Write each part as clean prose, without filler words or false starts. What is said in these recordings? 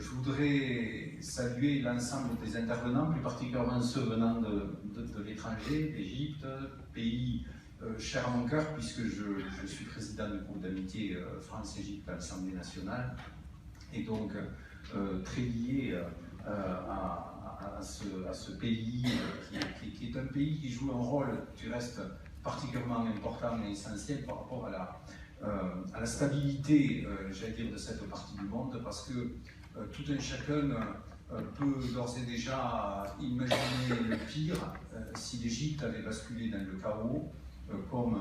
je voudrais saluer l'ensemble des intervenants, plus particulièrement ceux venant de l'étranger, d'Égypte, pays cher à mon cœur, puisque je suis président du groupe d'amitié France-Égypte à l'Assemblée nationale, et donc très lié à ce pays qui est un pays qui joue un rôle du reste particulièrement important et essentiel par rapport à la stabilité, j'allais dire, de cette partie du monde, parce que tout un chacun peut d'ores et déjà imaginer le pire si l'Égypte avait basculé dans le chaos, comme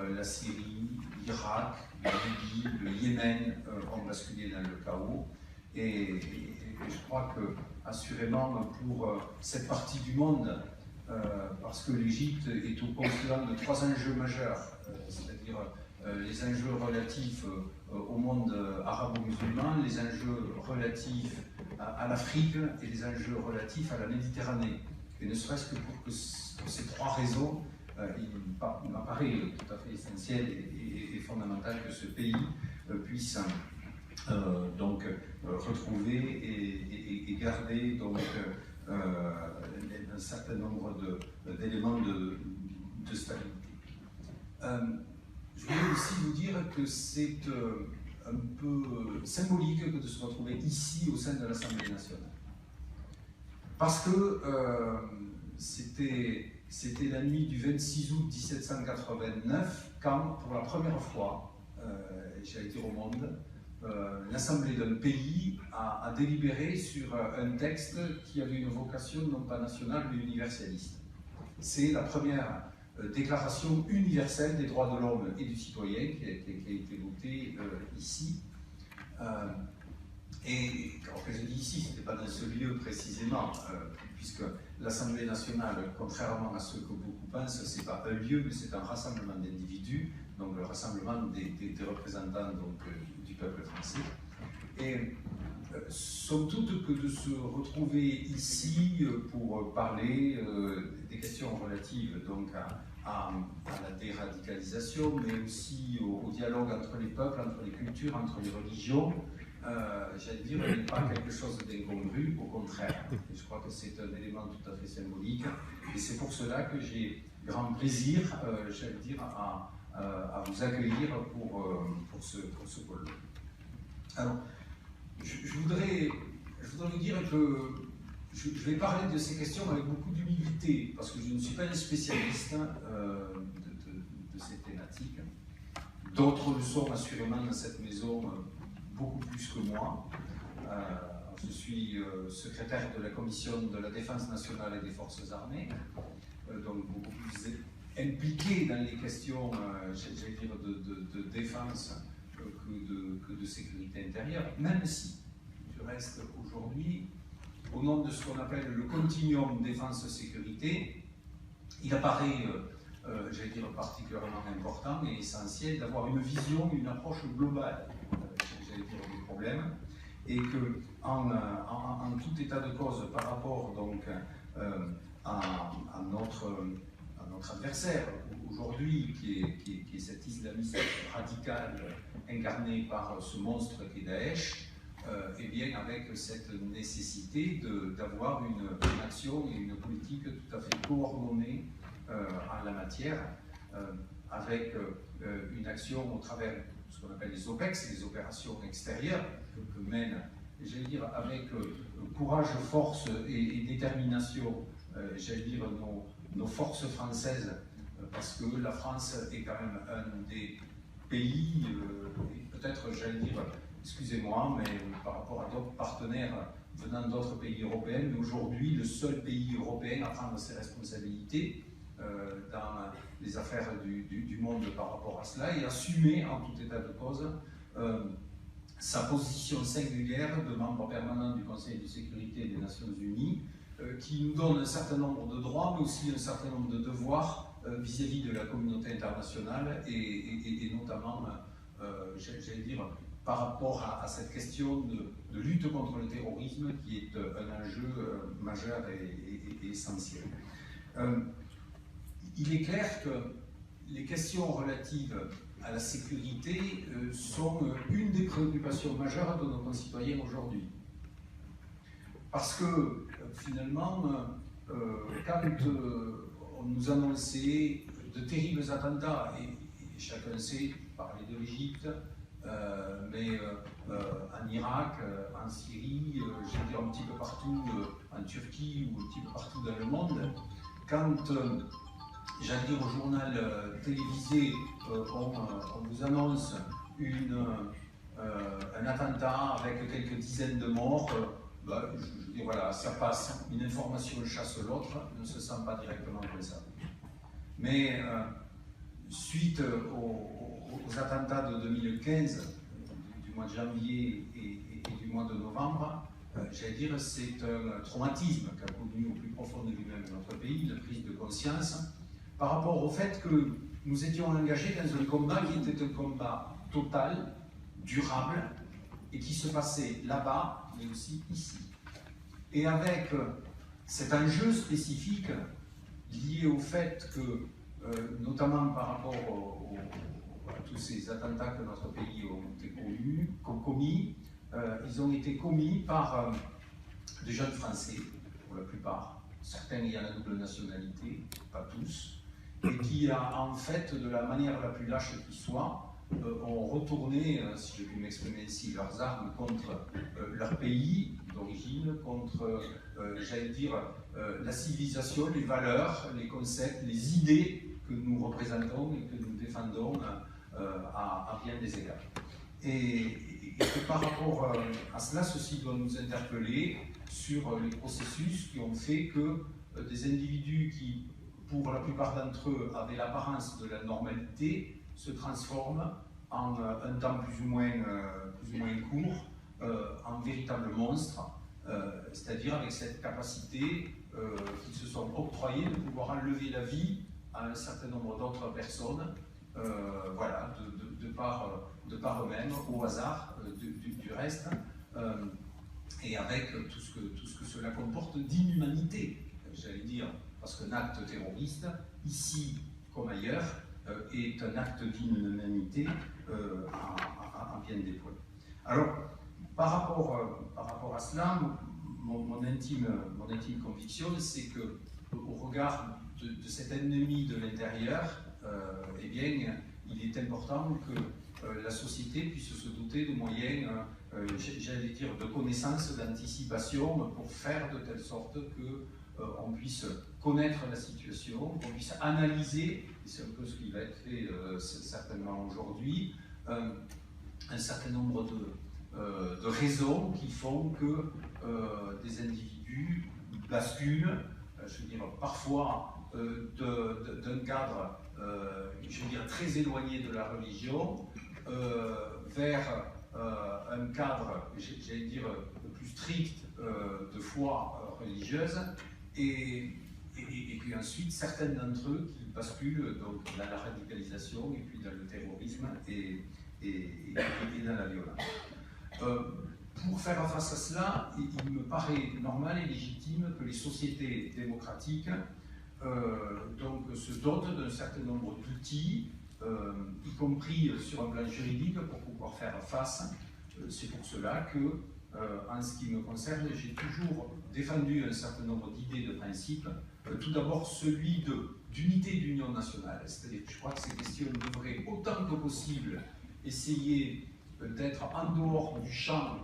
la Syrie, l'Irak, la Libye, le Yémen ont basculé dans le chaos. Et je crois que, assurément, pour cette partie du monde, parce que l'Égypte est au confluent de trois enjeux majeurs, c'est-à-dire les enjeux relatifs au monde arabo-musulman, les enjeux relatifs à l'Afrique et les enjeux relatifs à la Méditerranée. Et ne serait-ce que pour ces trois réseaux, il m'apparaît tout à fait essentiel et fondamental que ce pays puisse donc retrouver et garder donc, un certain nombre d'éléments de stabilité. Je voulais aussi vous dire que c'est un peu symbolique de se retrouver ici au sein de l'Assemblée nationale. Parce que c'était la nuit du 26 août 1789 quand, pour la première fois, j'allais dire au monde, l'Assemblée d'un pays a délibéré sur un texte qui avait une vocation non pas nationale mais universaliste. C'est la première déclaration universelle des droits de l'homme et du citoyen qui a été votée ici. Et quand je dis ici, ce n'était pas dans ce lieu précisément, puisque l'Assemblée nationale, contrairement à ce que beaucoup pensent, ce n'est pas un lieu, mais c'est un rassemblement d'individus, donc le rassemblement des représentants donc, du peuple français. Et somme toute que de se retrouver ici pour parler des questions relatives donc, à la déradicalisation, mais aussi au dialogue entre les peuples, entre les cultures, entre les religions, j'allais dire, n'est pas quelque chose d'incongru, au contraire. Et je crois que c'est un élément tout à fait symbolique, et c'est pour cela que j'ai grand plaisir, j'allais dire, à vous accueillir pour ce colloque. Alors, je voudrais vous dire que je vais parler de ces questions avec beaucoup d'humilité, parce que je ne suis pas un spécialiste de ces thématiques. D'autres le sont assurément dans cette maison beaucoup plus que moi. Je suis secrétaire de la Commission de la Défense nationale et des Forces armées, donc beaucoup plus impliqué dans les questions, j'allais dire, de défense que de sécurité intérieure, même si, du reste, aujourd'hui, au nom de ce qu'on appelle le continuum défense-sécurité, il apparaît, j'allais dire, particulièrement important et essentiel d'avoir une vision, une approche globale, j'allais dire, des problèmes, et que, en tout état de cause, par rapport donc à notre adversaire aujourd'hui, qui est cet islamisme radical incarné par ce monstre qu'est Daesh, et bien avec cette nécessité d'avoir une action et une politique tout à fait coordonnée en la matière, avec une action au travers de ce qu'on appelle les OPEX, les opérations extérieures, que mène, j'allais dire, avec courage, force et détermination, j'allais dire, nos forces françaises, parce que la France est quand même un des pays, peut-être, j'allais dire, excusez-moi, mais par rapport à d'autres partenaires venant d'autres pays européens, mais aujourd'hui le seul pays européen à prendre ses responsabilités dans les affaires du monde par rapport à cela et assumer en tout état de cause sa position singulière de membre permanent du Conseil de sécurité des Nations Unies, qui nous donne un certain nombre de droits, mais aussi un certain nombre de devoirs vis-à-vis de la communauté internationale et notamment, j'allais dire, par rapport à cette question de lutte contre le terrorisme qui est un enjeu majeur et essentiel. Il est clair que les questions relatives à la sécurité sont une des préoccupations majeures de nos concitoyens aujourd'hui. parce que finalement, quand on nous annonçait de terribles attentats, et chacun sait, parler de l'Égypte, mais en Irak, en Syrie, je veux dire un petit peu partout, en Turquie ou un petit peu partout dans le monde, quand j'allais dire au journal télévisé, on vous annonce un attentat avec quelques dizaines de morts, je dis voilà, ça passe, une information chasse l'autre, ne se sent pas directement responsable. Mais suite aux attentats de 2015, du mois de janvier et du mois de novembre, j'allais dire c'est un traumatisme qu'a connu au plus profond de lui-même notre pays, une prise de conscience, par rapport au fait que nous étions engagés dans un combat qui était un combat total, durable, et qui se passait là-bas, mais aussi ici. Et avec cet enjeu spécifique lié au fait que, notamment par rapport à tous ces attentats que notre pays a commis, ils ont été commis par des jeunes Français, pour la plupart, certains ayant la double nationalité, pas tous, et qui, en fait, de la manière la plus lâche qui soit, ont retourné, si je puis m'exprimer ainsi, leurs armes contre leur pays d'origine, contre, j'allais dire, la civilisation, les valeurs, les concepts, les idées que nous représentons et que nous défendons à bien des égards. Et que par rapport à cela, ceci doit nous interpeller sur les processus qui ont fait que des individus qui, pour la plupart d'entre eux, avaient l'apparence de la normalité, se transforment en un temps plus ou moins court, en véritables monstres, c'est-à-dire avec cette capacité qu'ils se sont octroyés de pouvoir enlever la vie à un certain nombre d'autres personnes, voilà, de par eux-mêmes, au hasard du reste, et avec tout ce que cela comporte d'inhumanité, j'allais dire, parce qu'un acte terroriste, ici comme ailleurs, est un acte d'inhumanité à bien des points. Alors, par rapport à cela, mon intime conviction, c'est que, au regard de cet ennemi de l'intérieur, eh bien, il est important que la société puisse se doter de moyens, j'allais dire, de connaissances, d'anticipation, pour faire de telle sorte que on puisse connaître la situation, qu'on puisse analyser, et c'est un peu ce qui va être fait certainement aujourd'hui, un certain nombre de raisons qui font que des individus basculent, je veux dire, parfois d'un cadre, je veux dire, très éloigné de la religion, vers un cadre, j'allais dire, plus strict de foi religieuse, et puis ensuite, certains d'entre eux qui basculent donc, dans la radicalisation, et puis dans le terrorisme et dans la violence. Pour faire face à cela, il me paraît normal et légitime que les sociétés démocratiques donc, se dotent d'un certain nombre d'outils, y compris sur un plan juridique, pour pouvoir faire face. C'est pour cela que, en ce qui me concerne, j'ai toujours défendu un certain nombre d'idées de principes. Tout d'abord, celui d'unité d'union nationale, c'est-à-dire que je crois que ces questions devraient autant que possible essayer d'être en dehors du champ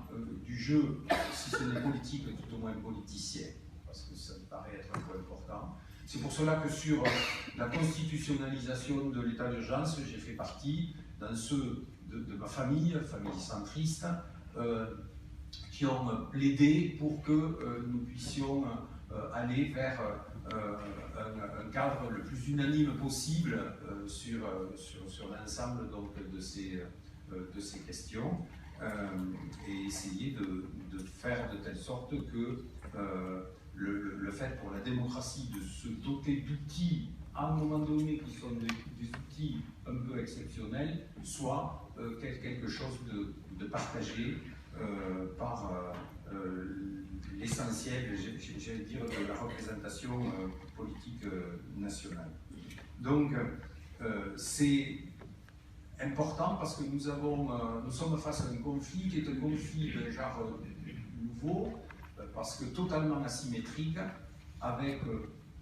du jeu, si ce n'est politique, tout au moins politicien, parce que ça me paraît être un point important. C'est pour cela que sur la constitutionnalisation de l'état d'urgence, j'ai fait partie, dans ceux de ma famille centriste, qui ont plaidé pour que nous puissions aller vers un cadre le plus unanime possible sur l'ensemble de ces questions, et essayer de faire de telle sorte que le fait pour la démocratie de se doter d'outils à un moment donné qui sont des outils un peu exceptionnels soit quelque chose de partagé par l'essentiel, j'allais dire, de la représentation politique nationale. Donc, c'est important parce que nous sommes face à un conflit qui est un conflit d'un genre nouveau, parce parce que totalement asymétrique, avec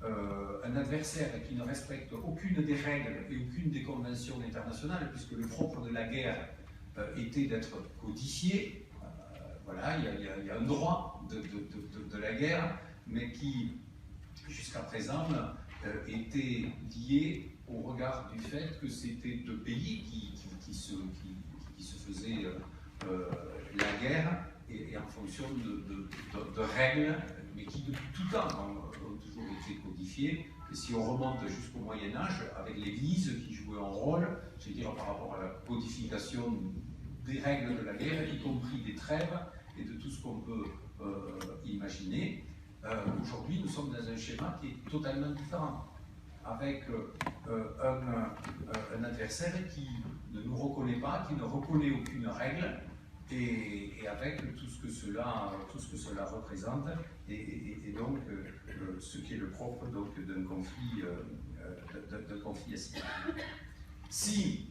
un adversaire qui ne respecte aucune des règles et aucune des conventions internationales, puisque le propre de la guerre était d'être codifié. Voilà, il y a un droit de la guerre, mais qui, jusqu'à présent, était lié au regard du fait que c'était deux pays qui se faisaient la guerre et en fonction de règles, mais qui depuis tout temps ont toujours été codifiées. Et si on remonte jusqu'au Moyen-Âge, avec l'Église qui jouait un rôle, je veux dire, par rapport à la codification des règles de la guerre, y compris des trêves et de tout ce qu'on peut imaginer. Aujourd'hui, nous sommes dans un schéma qui est totalement différent, avec un adversaire qui ne nous reconnaît pas, qui ne reconnaît aucune règle, et avec tout ce que cela représente, et donc ce qui est le propre d'un conflit asymétrique. Si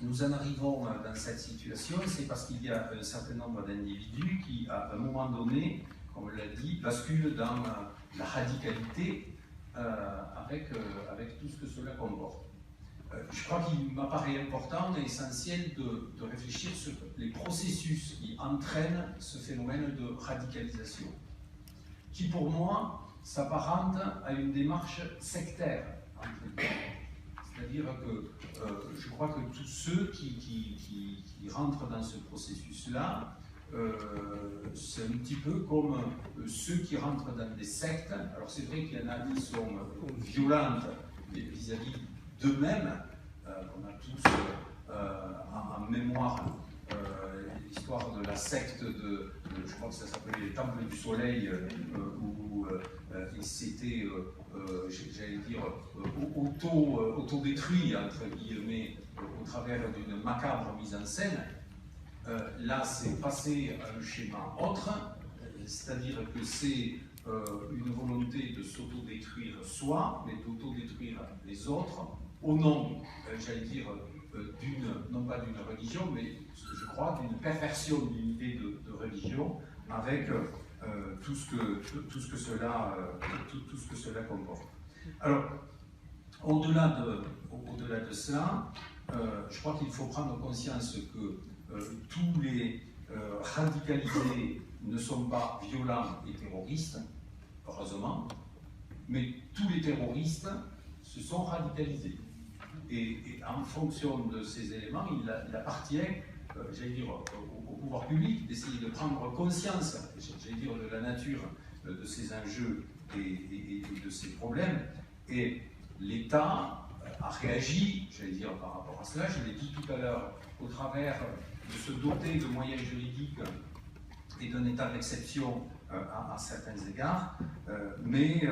nous en arrivons dans cette situation, c'est parce qu'il y a un certain nombre d'individus qui, à un moment donné, comme on l'a dit, basculent dans la radicalité avec tout ce que cela comporte. Je crois qu'il m'apparaît important et essentiel de réfléchir sur les processus qui entraînent ce phénomène de radicalisation, qui pour moi s'apparente à une démarche sectaire. C'est-à-dire que je crois que tous ceux qui rentrent dans ce processus-là, c'est un petit peu comme ceux qui rentrent dans des sectes. Alors c'est vrai qu'il y en a qui sont violentes vis-à-vis d'eux-mêmes. On a tous en mémoire l'histoire de la secte je crois que ça s'appelait les Temples du Soleil, où ils s'étaient, j'allais dire, autodétruits, entre guillemets, au travers d'une macabre mise en scène. Là, c'est passé à un schéma autre, c'est-à-dire que c'est une volonté de s'autodétruire soi, mais d'autodétruire les autres, au nom, j'allais dire, non pas d'une religion, mais je crois d'une perversion d'une idée de religion, avec tout ce que cela comporte. Alors, au-delà de cela, je crois qu'il faut prendre conscience que tous les radicalisés ne sont pas violents et terroristes, heureusement, mais tous les terroristes se sont radicalisés. Et en fonction de ces éléments, il appartient, j'allais dire, au pouvoir public d'essayer de prendre conscience, j'allais dire, de la nature de ces enjeux et de ces problèmes. Et l'État a réagi, j'allais dire, par rapport à cela, je l'ai dit tout à l'heure, au travers de se doter de moyens juridiques et d'un état d'exception à certains égards, mais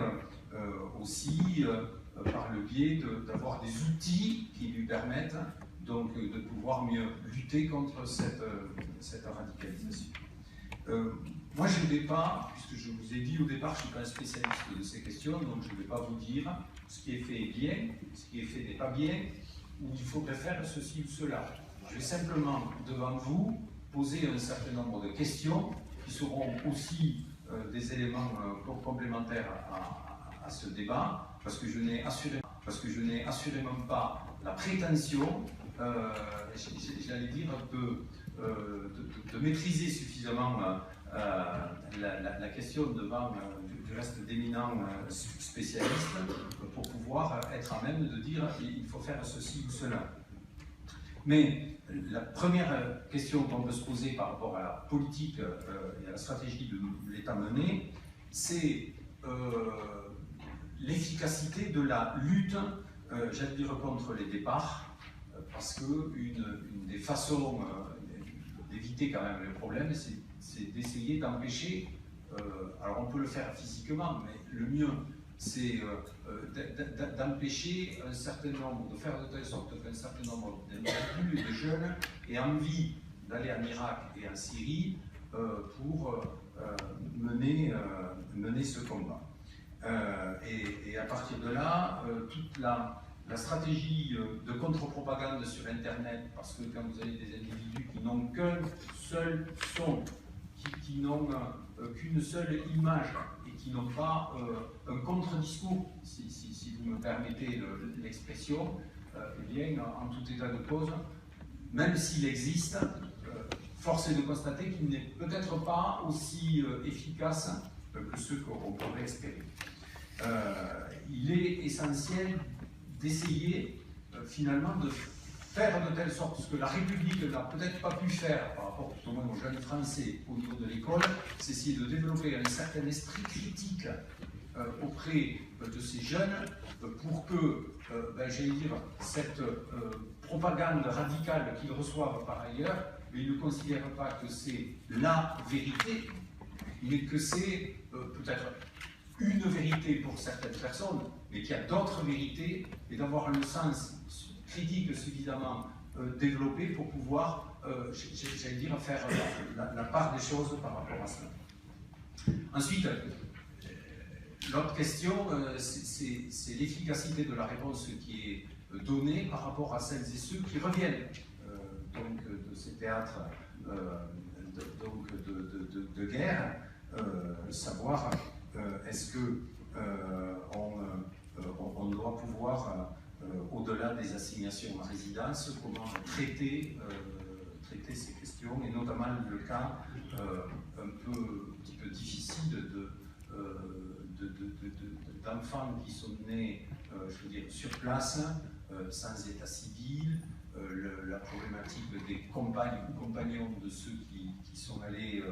aussi par le biais d'avoir des outils qui lui permettent donc de pouvoir mieux lutter contre cette radicalisation. Moi, je ne vais pas, puisque je vous ai dit au départ, je ne suis pas un spécialiste de ces questions, donc je ne vais pas vous dire ce qui est fait est bien, ce qui est fait n'est pas bien, ou il faudrait faire ceci ou cela. Je vais simplement, devant vous, poser un certain nombre de questions qui seront aussi des éléments complémentaires à ce débat, parce que je n'ai assurément pas la prétention, j'allais dire, de maîtriser suffisamment la question devant du reste d'éminents spécialistes pour pouvoir être à même de dire il faut faire ceci ou cela. Mais la première question qu'on peut se poser par rapport à la politique et à la stratégie de l'État mené, c'est l'efficacité de la lutte, j'allais dire, contre les départs, parce qu'une des façons d'éviter quand même le problème, c'est d'essayer d'empêcher, alors on peut le faire physiquement, mais le mieux, c'est d'empêcher un certain nombre, de faire de telle sorte qu'un certain nombre d'individus et de jeunes aient envie d'aller en Irak et en Syrie pour mener ce combat. Et à partir de là, toute la stratégie de contre-propagande sur Internet, parce que quand vous avez des individus qui n'ont qu'un seul son, qui n'ont qu'une seule image et qui n'ont pas un contre-discours, si vous me permettez l'expression, eh bien, en tout état de cause, même s'il existe, force est de constater qu'il n'est peut-être pas aussi efficace que ceux qu'on pourrait espérer. Il est essentiel d'essayer finalement de faire de telle sorte ce que la République n'a peut-être pas pu faire par rapport tout au moins aux jeunes Français au niveau de l'école, c'est essayer de développer un certain esprit critique auprès de ces jeunes pour que, j'allais dire, cette propagande radicale qu'ils reçoivent par ailleurs, mais ils ne considèrent pas que c'est la vérité, mais que c'est peut-être une vérité pour certaines personnes, mais qu'il y a d'autres vérités, et d'avoir le sens critique suffisamment développé pour pouvoir, j'allais dire, faire la part des choses par rapport à cela. Ensuite, l'autre question, c'est l'efficacité de la réponse qui est donnée par rapport à celles et ceux qui reviennent donc, de ces théâtres de guerre, savoir est-ce que on doit pouvoir, au-delà des assignations à résidence, comment traiter ces questions, et notamment le cas un petit peu difficile d'enfants qui sont nés, je veux dire, sur place, sans état civil, la problématique des compagnes ou compagnons de ceux qui sont allés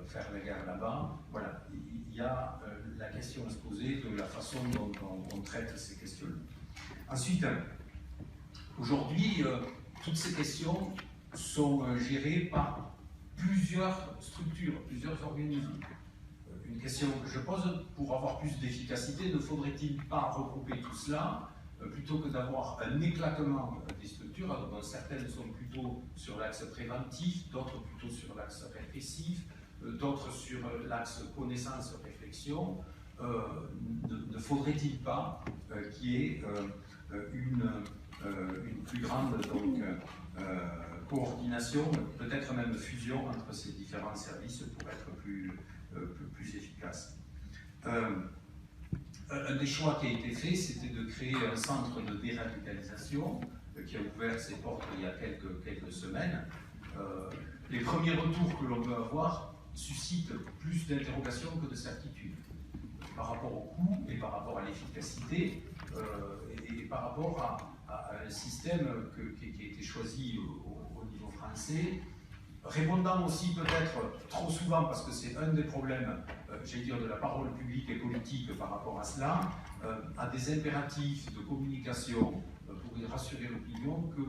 faire la guerre là-bas. Voilà, il y a la question à se poser de la façon dont on traite ces questions-là. Ensuite, aujourd'hui, toutes ces questions sont gérées par plusieurs structures, plusieurs organismes. Une question que je pose, pour avoir plus d'efficacité, ne faudrait-il pas regrouper tout cela plutôt que d'avoir un éclatement des structures, dont certaines sont plutôt sur l'axe préventif, d'autres plutôt sur l'axe répressif, d'autres sur l'axe connaissance-réflexion, ne faudrait-il pas qu'il y ait une plus grande donc, coordination, peut-être même fusion entre ces différents services pour être plus efficace. Un des choix qui a été fait, c'était de créer un centre de déradicalisation qui a ouvert ses portes il y a quelques semaines. Les premiers retours que l'on peut avoir suscitent plus d'interrogations que de certitudes par rapport au coût et par rapport à l'efficacité et par rapport à un système qui a été choisi au niveau français, répondant aussi peut-être trop souvent, parce que c'est un des problèmes, j'allais dire, de la parole publique et politique par rapport à cela, à des impératifs de communication pour rassurer l'opinion que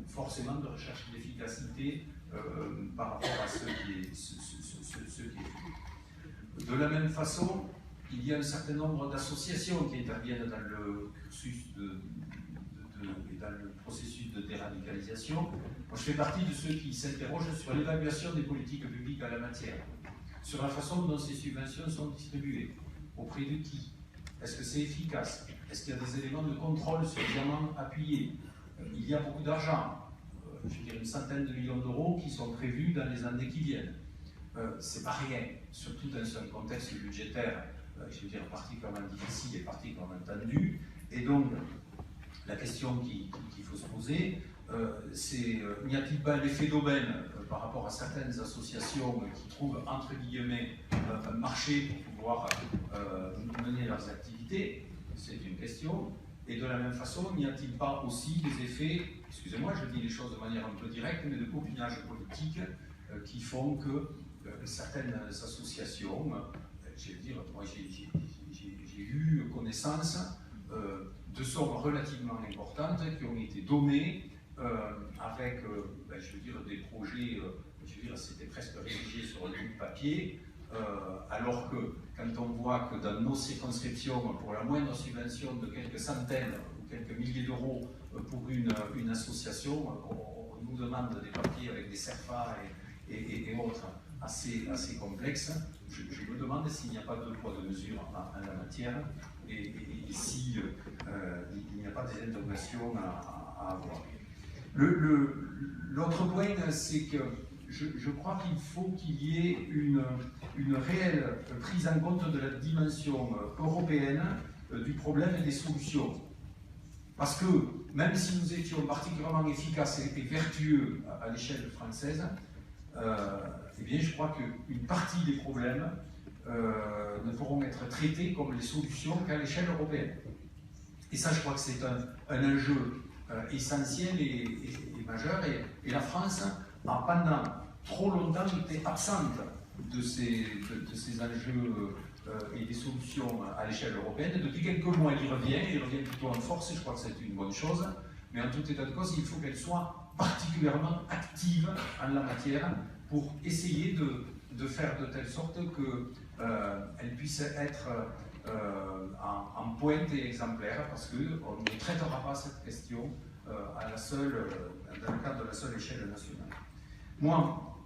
forcément de recherche d'efficacité par rapport à ce qui est fait. De la même façon, il y a un certain nombre d'associations qui interviennent dans le cursus dans le processus de déradicalisation. Moi, je fais partie de ceux qui s'interrogent sur l'évaluation des politiques publiques en la matière, sur la façon dont ces subventions sont distribuées, auprès de qui, est-ce que c'est efficace, est-ce qu'il y a des éléments de contrôle suffisamment appuyés, il y a beaucoup d'argent, je veux dire une centaine de millions d'euros qui sont prévus dans les années qui viennent. C'est pas rien, surtout dans un contexte budgétaire, je veux dire, particulièrement difficile et particulièrement tendu, et donc la question qu'il faut se poser, c'est n'y a-t-il pas l'effet d'aubaine par rapport à certaines associations qui trouvent, entre guillemets, un marché pour pouvoir mener leurs activités? C'est une question. Et de la même façon, n'y a-t-il pas aussi des effets, excusez-moi, je dis les choses de manière un peu directe, mais de copinage politique qui font que certaines associations, je veux dire, moi j'ai eu connaissance de sommes relativement importantes qui ont été données avec, je veux dire, des projets, je veux dire, c'était presque rédigé sur un bout de papier, alors que quand on voit que dans nos circonscriptions, pour la moindre subvention de quelques centaines ou quelques milliers d'euros pour une association, on nous demande des papiers avec des CERFA et autres assez complexes, je me demande s'il n'y a pas de poids de mesure en la matière et si il n'y a pas des interrogations à avoir. L'autre point, c'est que je crois qu'il faut qu'il y ait une réelle prise en compte de la dimension européenne du problème et des solutions. Parce que même si nous étions particulièrement efficaces et vertueux à l'échelle française, eh bien, je crois qu'une partie des problèmes ne pourront être traités comme les solutions qu'à l'échelle européenne. Et ça, je crois que c'est un enjeu essentiel et majeur. Et la France a pendant trop longtemps été absente de ces enjeux et des solutions à l'échelle européenne. Depuis quelques mois, elle y revient plutôt en force, et je crois que c'est une bonne chose. Mais en tout état de cause, il faut qu'elle soit particulièrement active en la matière pour essayer de faire de telle sorte qu'elle puisse être en pointe et exemplaire, parce qu'on ne traitera pas cette question dans le cadre de la seule échelle nationale. Moi,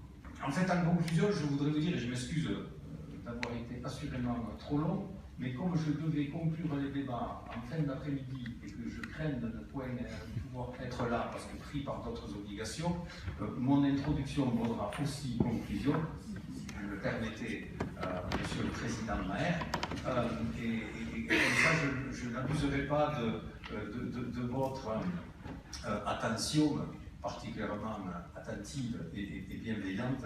en fait, en conclusion, je voudrais vous dire, et je m'excuse d'avoir été assurément trop long, mais comme je devais conclure les débats en fin d'après-midi et que je crains de ne point pouvoir être là parce que pris par d'autres obligations, mon introduction vaudra aussi conclusion, si vous me permettez, Monsieur le Président Maher, et comme ça je n'abuserai pas de votre attention particulièrement attentive et bienveillante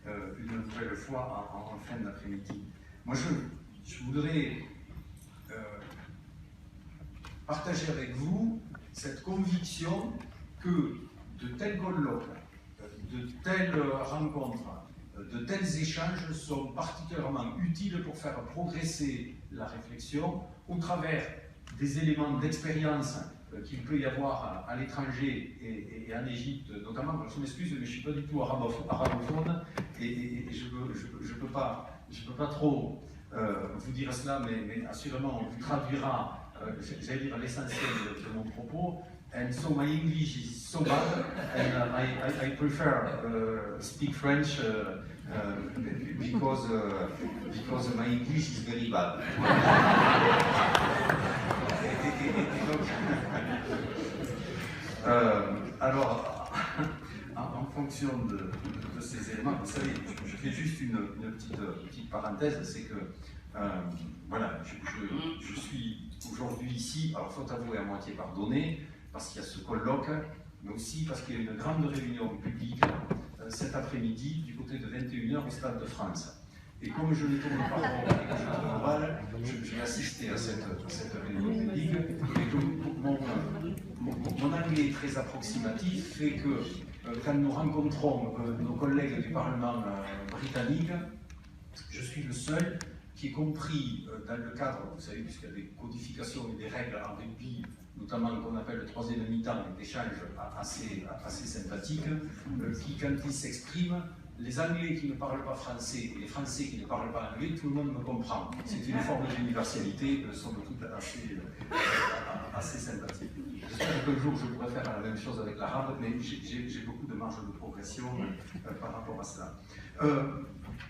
une nouvelle fois en fin d'après-midi. Moi, je voudrais partager avec vous cette conviction que de tels colloques, de telles rencontres, de tels échanges sont particulièrement utiles pour faire progresser la réflexion au travers des éléments d'expérience qu'il peut y avoir à l'étranger et en Égypte notamment. Je m'excuse, mais je ne suis pas du tout arabophone et je peux pas trop vous dire cela, mais assurément on vous traduira, j'allais dire l'essentiel de mon propos. And so my English is so bad, and I prefer speak French because my English is very bad. Alors, en fonction de ces éléments, vous savez, je fais juste une petite parenthèse, c'est que voilà, je suis aujourd'hui ici, alors faut avouer à moitié pardonné, parce qu'il y a ce colloque, mais aussi parce qu'il y a une grande réunion publique cet après-midi du côté de 21h au Stade de France. Et comme je ne tourne pas rond et que je tourne oral, je vais assister à cette réunion publique, et que mon anglais est très approximatif fait que quand nous rencontrons nos collègues du Parlement britannique, je suis le seul qui est compris dans le cadre, vous savez, puisqu'il y a des codifications et des règles en rugby, notamment qu'on appelle le troisième mi-temps, d'échanges assez sympathiques, qui, quand ils s'expriment, les Anglais qui ne parlent pas français et les Français qui ne parlent pas anglais, tout le monde me comprend. C'est une forme d'universalité, somme toute assez sympathique. J'espère qu'un jour je pourrai faire la même chose avec l'arabe, mais j'ai beaucoup de marge de progression par rapport à cela.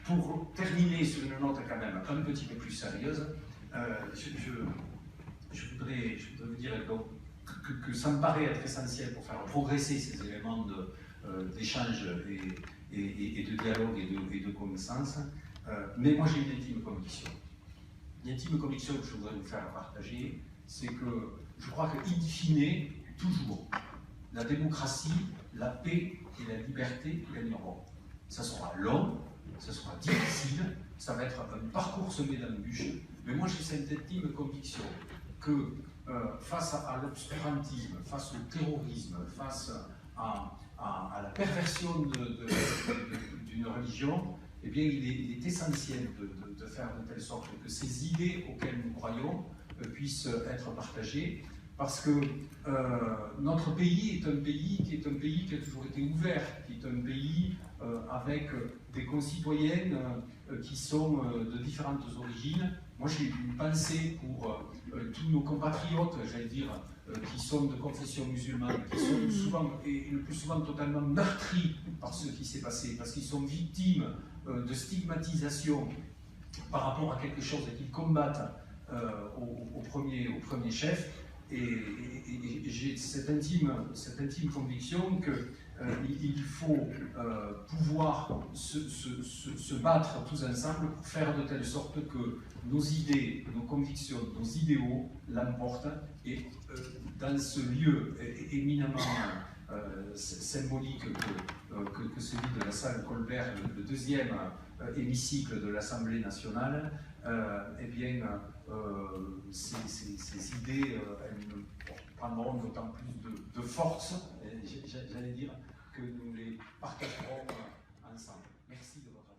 Pour terminer sur une note quand même un petit peu plus sérieuse, je voudrais vous dire que ça me paraît être essentiel pour faire progresser ces éléments d'échange et de dialogue et de connaissance. Mais moi j'ai une intime conviction. Une intime conviction que je voudrais vous faire partager, c'est que je crois que, in fine, toujours, la démocratie, la paix et la liberté gagneront. Ça sera long, ça sera difficile, ça va être un parcours semé d'embûches, mais moi j'ai cette intime conviction que face à l'obscurantisme, face au terrorisme, face à la perversion d'une religion, eh bien, il est essentiel de faire de telle sorte que ces idées auxquelles nous croyons puissent être partagées, parce que notre pays est un pays qui a toujours été ouvert, qui est un pays avec des concitoyennes qui sont de différentes origines. Moi, j'ai une pensée pour tous nos compatriotes, j'allais dire, qui sont de confession musulmane, qui sont souvent, et le plus souvent totalement meurtris par ce qui s'est passé, parce qu'ils sont victimes de stigmatisation par rapport à quelque chose qu'ils combattent au premier chef. Et j'ai cette intime conviction que il faut pouvoir se battre tous ensemble pour faire de telle sorte que nos idées, nos convictions, nos idéaux l'emportent et dans ce lieu éminemment symbolique que celui de la salle Colbert, le deuxième hémicycle de l'Assemblée nationale, eh bien, ces idées elles prendront d'autant plus de force, j'allais dire, que nous les partagerons ensemble. Merci de votre